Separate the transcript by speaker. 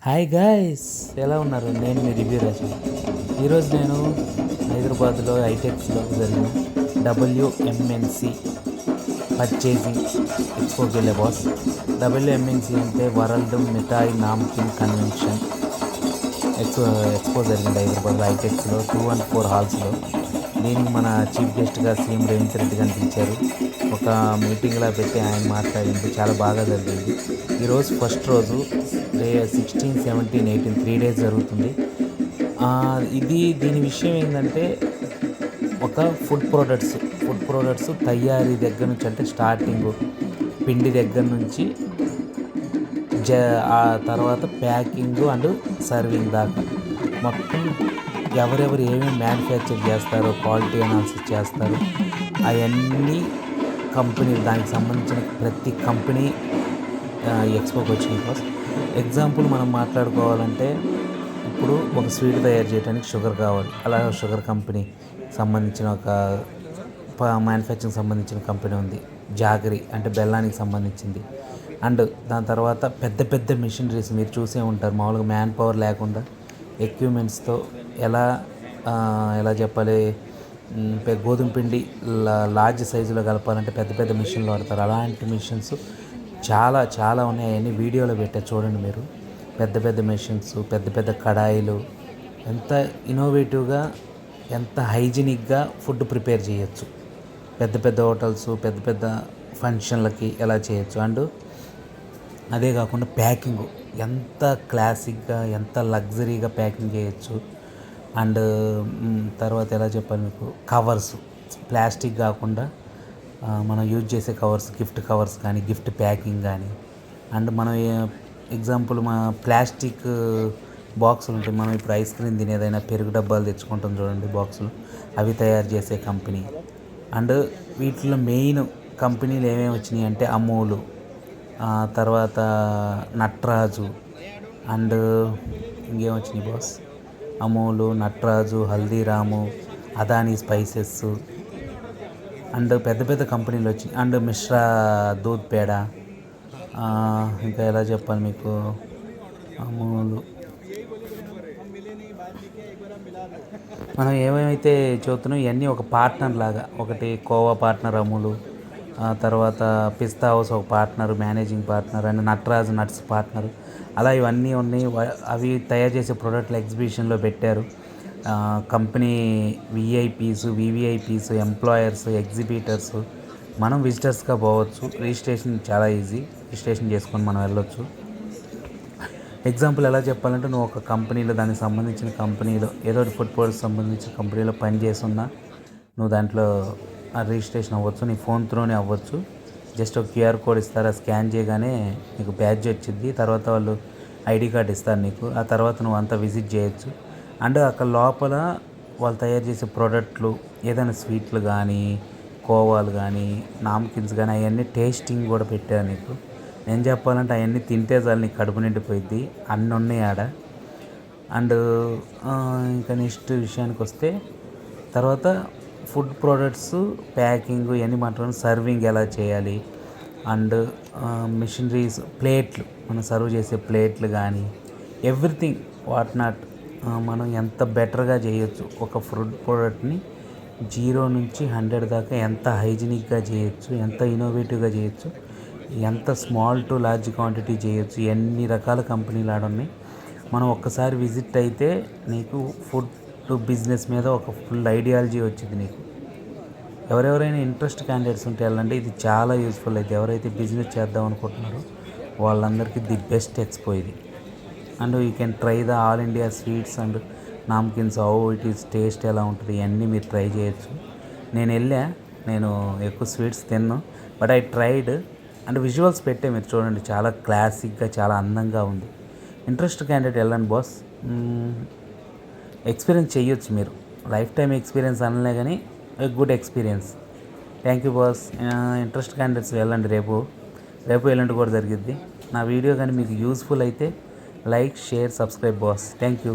Speaker 1: Hi guys, ఎలా ఉన్నారు? నేను మీ రివ్యూ రాజు. ఈరోజు నేను హైదరాబాద్లో ఐటెక్స్లో జరిగిన WMNC పర్చేసింగ్ ఎక్స్పోకి వెళ్ళే బాస్. WMNC అంటే వరల్డ్ మిఠాయి నామ్కిన్ కన్వెన్షన్ ఎక్స్పో జరిగింది హైదరాబాద్లో ఐటెక్స్లో 214 హాల్స్లో. దీనికి మన చీఫ్ గెస్ట్గా సీఎం రేవంత్ రెడ్డి గారిని పిలిచారు. ఒక మీటింగ్లా పెట్టి ఆయన మాట్లాడింది, చాలా బాగా జరిగింది. ఈరోజు ఫస్ట్ రోజు 16, 17, 18 3 days జరుగుతుంది. దీని విషయం ఏంటంటే ఒక ఫుడ్ ప్రొడక్ట్స్ తయారీ దగ్గర నుంచి, అంటే స్టార్టింగ్ పిండి దగ్గర నుంచి ఆ తర్వాత ప్యాకింగ్ అండ్ సర్వింగ్ దాకా మొత్తం ఎవరెవరు ఏమేమి మ్యానుఫ్యాక్చర్ చేస్తారో, క్వాలిటీ అనాలిసిస్ చేస్తారో అవన్నీ కంపెనీ, దానికి సంబంధించిన ప్రతి కంపెనీ ఎక్స్పోకి వచ్చినాయి. ఫస్ట్ ఎగ్జాంపుల్ మనం మాట్లాడుకోవాలంటే, ఇప్పుడు ఒక స్వీట్ తయారు చేయడానికి షుగర్ కావాలి. అలా షుగర్ కంపెనీ సంబంధించిన ఒక మ్యానుఫ్యాక్చరింగ్ సంబంధించిన కంపెనీ ఉంది. జాగరి అంటే బెల్లానికి సంబంధించింది. అండ్ దాని తర్వాత పెద్ద పెద్ద మిషనరీస్ మీరు చూసే ఉంటారు. మామూలుగా మ్యాన్ పవర్ లేకుండా ఎక్విప్మెంట్స్తో ఎలా చెప్పాలి, గోధుమ పిండి లార్జ్ సైజులో కలపాలంటే పెద్ద పెద్ద మిషన్లు వాడతారు. అలాంటి మిషన్స్ చాలా చాలా ఉన్నాయి. అవన్నీ వీడియోలో పెట్టారు, చూడండి మీరు. పెద్ద పెద్ద మిషన్స్, పెద్ద పెద్ద కడాయిలు, ఎంత ఇన్నోవేటివ్గా, ఎంత హైజీనిక్గా ఫుడ్ ప్రిపేర్ చేయొచ్చు. పెద్ద పెద్ద హోటల్స్, పెద్ద పెద్ద ఫంక్షన్లకి ఎలా చేయొచ్చు. అండ్ అదే కాకుండా ప్యాకింగ్ ఎంత క్లాసిక్గా, ఎంత లగ్జరీగా ప్యాకింగ్ చేయొచ్చు. అండ్ తర్వాత ఎలా చెప్పాలి మీకు, కవర్స్ ప్లాస్టిక్ కాకుండా మనం యూజ్ చేసే కవర్స్, గిఫ్ట్ కవర్స్ కానీ, గిఫ్ట్ ప్యాకింగ్ కానీ. అండ్ మనం ఎగ్జాంపుల్ మన ప్లాస్టిక్ బాక్సులు ఉంటాయి. మనం ఇప్పుడు ఐస్ క్రీమ్ తినేదైనా పెరుగు డబ్బాలు తెచ్చుకుంటాం చూడండి, బాక్సులు, అవి తయారు చేసే కంపెనీ. అండ్ వీటిలో మెయిన్ కంపెనీలు ఏమేమి వచ్చినాయి అంటే అమూలు, తర్వాత నట్రాజు, అండ్ ఇంకేం వచ్చినాయి boss, Amul, Natraj, Haldiram, Adani spices, and పెద్ద పెద్ద కంపెనీలు వచ్చినాయి. అండ్ మిశ్రా దూద్ పేడ, ఇంకా ఎలా చెప్పాలి మీకు, అమూలు. మనం ఏమేమైతే చూస్తున్నాం ఇవన్నీ ఒక పార్ట్నర్ లాగా. ఒకటి కోవా పార్ట్నర్ అమూలు, తర్వాత పిస్తా హౌస్ ఒక partner, managing partner, and Natraj nuts partner. అలా ఇవన్నీ ఉన్నాయి. అవి తయారు చేసే ప్రోడక్ట్లు ఎగ్జిబిషన్లో పెట్టారు. కంపెనీ వివిఐపీస్, ఎంప్లాయర్స్, ఎగ్జిబిటర్స్, మనం విజిటర్స్గా పోవచ్చు. రిజిస్ట్రేషన్ చాలా ఈజీ, రిజిస్ట్రేషన్ చేసుకొని మనం వెళ్ళొచ్చు. ఎగ్జాంపుల్ ఎలా చెప్పాలంటే, నువ్వు ఒక కంపెనీలో, దానికి సంబంధించిన కంపెనీలో, ఏదో ఒకటి ఫుడ్ ప్రొడక్ట్స్ సంబంధించిన కంపెనీలో పని చేస్తున్నా నువ్వు దాంట్లో రిజిస్ట్రేషన్ అవ్వచ్చు. నీ ఫోన్ త్రూనే అవ్వచ్చు. జస్ట్ ఒక QR కోడ్ ఇస్తారు, స్కాన్ చేయగానే నీకు బ్యాడ్జ్ వచ్చింది. తర్వాత వాళ్ళు ID కార్డ్ ఇస్తారు నీకు. ఆ తర్వాత నువ్వు అంతా విజిట్ చేయొచ్చు. అండ్ అక్కడ లోపల వాళ్ళు తయారు చేసే ప్రోడక్ట్లు, ఏదైనా స్వీట్లు కానీ, కోవాలు కానీ, నామ్కిన్స్ కానీ, అవన్నీ టేస్టింగ్ కూడా పెట్టారు నీకు. నేను చెప్పాలంటే అవన్నీ తింటే చాలు నీకు కడుపు నిండిపోయింది, అన్నీ ఉన్నాయి ఆడ. అండ్ ఇంకా నెక్స్ట్ విషయానికి వస్తే, తర్వాత ఫుడ్ ప్రోడక్ట్స్ ప్యాకింగ్ ఇవన్నీ మాత్రం, సర్వింగ్ ఎలా చేయాలి, అండ్ మిషనరీస్, ప్లేట్లు, మనం సర్వ్ చేసే ప్లేట్లు కానీ, ఎవ్రీథింగ్ వాట్ నాట్, మనం ఎంత బెటర్గా చేయొచ్చు. ఒక ఫుడ్ ప్రోడక్ట్ని 0 నుంచి 100 దాకా ఎంత హైజీనిక్గా చేయొచ్చు, ఎంత ఇన్నోవేటివ్గా చేయొచ్చు, ఎంత స్మాల్ టు లార్జ్ క్వాంటిటీ చేయొచ్చు. ఎన్ని రకాల కంపెనీలు ఆడున్నాయి. మనం ఒక్కసారి విజిట్ అయితే నీకు ఫుడ్ బిజినెస్ మీద ఒక ఫుల్ ఐడియాలజీ వచ్చింది నీకు. ఎవరెవరైనా ఇంట్రెస్ట్ క్యాండిడేట్స్ ఉంటే వెళ్ళండి, ఇది చాలా యూస్ఫుల్ అయితే. ఎవరైతే బిజినెస్ చేద్దాం అనుకుంటున్నారో వాళ్ళందరికీ ది బెస్ట్ ఎక్స్పో ఇది. And you can try the all India sweets and namkeens, how it is, taste ఎలా ఉంటుంది, ఇవన్నీ మీరు ట్రై చేయొచ్చు. నేను ఎక్కువ స్వీట్స్ తిన్నాను, but I tried. And visuals పెట్టే మీరు చూడండి, చాలా క్లాసిక్గా, చాలా అందంగా ఉంది. ఇంట్రెస్ట్ క్యాండిడేట్ వెళ్ళండి బాస్, ఎక్స్పీరియన్స్ చేయొచ్చు మీరు. లైఫ్ టైం ఎక్స్పీరియన్స్ అనలే కానీ good experience. Thank you boss. Interest candidates వెళ్ళండి, రేపు ఎల్లుండి కూడా జరిగిద్ది. నా వీడియో కానీ మీకు యూస్ఫుల్ అయితే like, share, subscribe boss. Thank you.